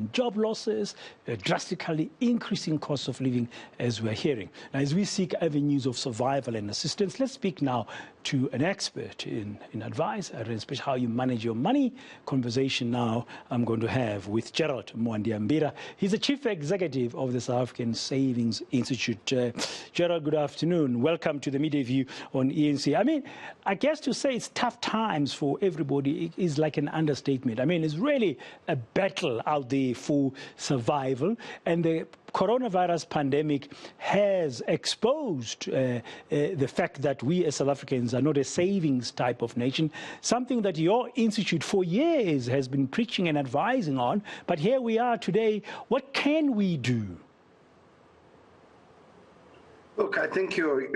in job losses, drastically increasing costs of living, as we're hearing. Now, as we seek avenues of survival and assistance, let's speak now to an expert in advice, and especially how you manage your money. Conversation now I'm going to have with Gerald Mwandiambira. He's the Chief Executive of the South African Savings Institute. Gerald, good afternoon. Welcome to the Midday View on eNCA. I mean, I guess to say it's tough times for everybody is like an understatement. I mean, it's really a battle out there for survival, and the coronavirus pandemic has exposed the fact that we as South Africans are not a savings type of nation, something that your institute for years has been preaching and advising on. But here we are today. What can we do? Look, I think you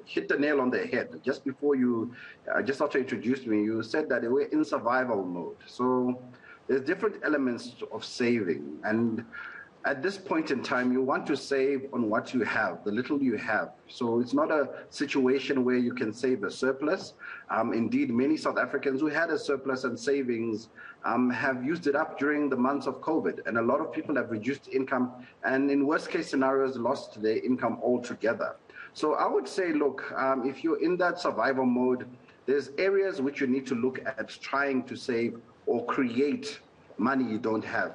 hit the nail on the head. Just before you, just after you introduced me, you said that we're in survival mode. So there's different elements of saving, and at this point in time, you want to save on what you have, the little you have. So it's not a situation where you can save a surplus. Indeed, many South Africans who had a surplus and savings have used it up during the months of COVID. And a lot of people have reduced income and in worst case scenarios, lost their income altogether. So I would say, look, if you're in that survival mode, there's areas which you need to look at trying to save or create money you don't have.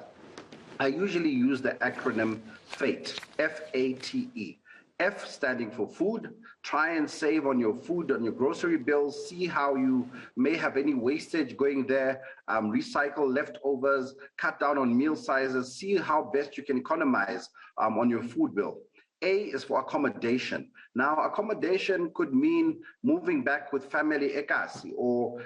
I usually use the acronym FATE, F-A-T-E. F standing for food. Try and save on your food, on your grocery bills. See how you may have any wastage going there. Recycle leftovers, cut down on meal sizes. See how best you can economize on your food bill. A is for accommodation. Now, accommodation could mean moving back with family ekasi, or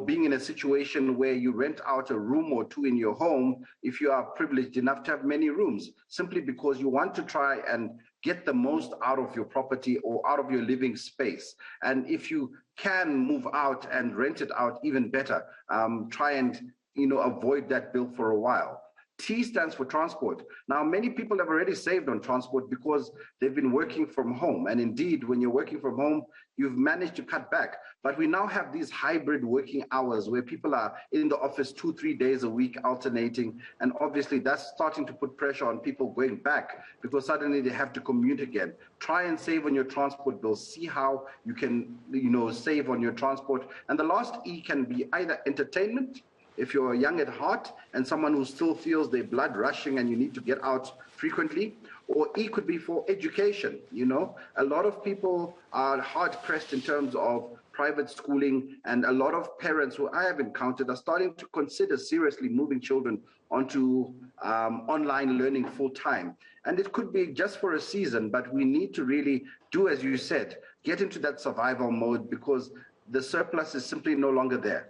being in a situation where you rent out a room or two in your home if you are privileged enough to have many rooms, simply because you want to try and get the most out of your property or out of your living space. And if you can move out and rent it out, even better. Try and avoid that bill for a while. T stands for transport. Now, many people have already saved on transport because they've been working from home. And indeed, when you're working from home, you've managed to cut back. But we now have these hybrid working hours where people are in the office 2-3 days a week alternating. And obviously, that's starting to put pressure on people going back because suddenly they have to commute again. Try and save on your transport bills. See how you can, save on your transport. And the last E can be either entertainment, if you're young at heart and someone who still feels their blood rushing and you need to get out frequently, or E could be for education. A lot of people are hard pressed in terms of private schooling, and a lot of parents who I have encountered are starting to consider seriously moving children onto online learning full time. And it could be just for a season, but we need to really do, as you said, get into that survival mode because the surplus is simply no longer there.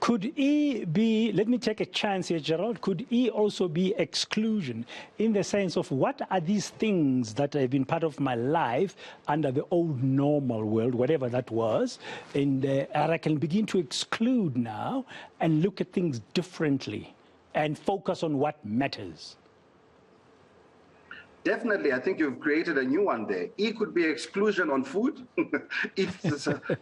Could E be, let me take a chance here, Gerald, could E also be exclusion in the sense of what are these things that have been part of my life under the old normal world, whatever that was, and I can begin to exclude now and look at things differently and focus on what matters? Definitely, I think you've created a new one there. E could be exclusion on food.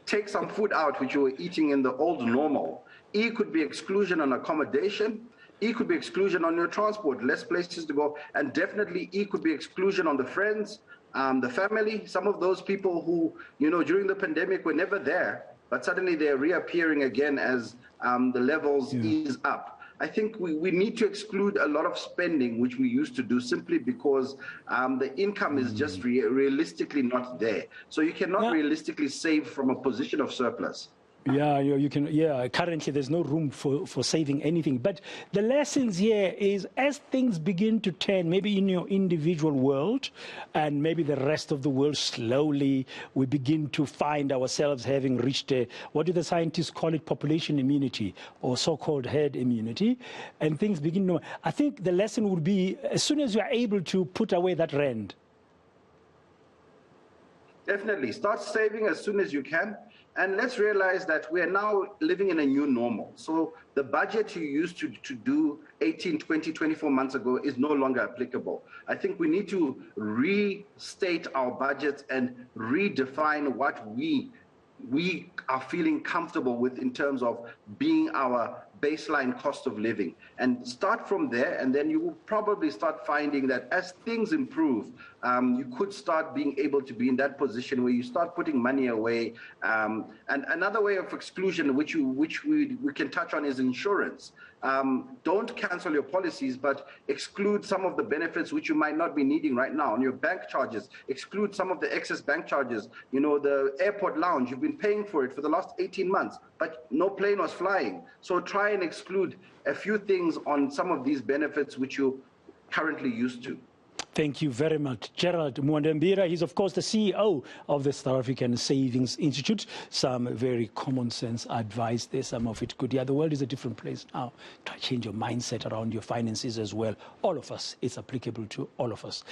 Take some food out which you were eating in the old normal. E could be exclusion on accommodation. E could be exclusion on your transport, less places to go. And definitely E could be exclusion on the friends, the family. Some of those people who, during the pandemic were never there, but suddenly they're reappearing again as the levels ease up. I think we need to exclude a lot of spending, which we used to do simply because the income is just realistically not there. So you cannot realistically save from a position of surplus. Yeah, you can. Yeah, currently there's no room for saving anything. But the lessons here is as things begin to turn, maybe in your individual world and maybe the rest of the world, slowly we begin to find ourselves having reached what do the scientists call it, population immunity or so-called herd immunity, and things begin to, I think the lesson would be as soon as you are able to put away that rand. Definitely. Start saving as soon as you can. And let's realize that we are now living in a new normal. So the budget you used to do 18, 20, 24 months ago is no longer applicable. I think we need to restate our budgets and redefine what we are feeling comfortable with in terms of being our baseline cost of living, and start from there, and then you will probably start finding that as things improve, you could start being able to be in that position where you start putting money away. And another way of exclusion, which we can touch on, is insurance. Don't cancel your policies, but exclude some of the benefits which you might not be needing right now. On your bank charges, exclude some of the excess bank charges. You know, the airport lounge, you've been paying for it for the last 18 months, but no plane was flying. So try and exclude a few things on some of these benefits which you're currently used to. Thank you very much. Gerald Mwandiambira, he's of course the CEO of the South African Savings Institute. Some very common sense advice there, some of it good. Yeah, the world is a different place now. Try to change your mindset around your finances as well. All of us, it's applicable to all of us.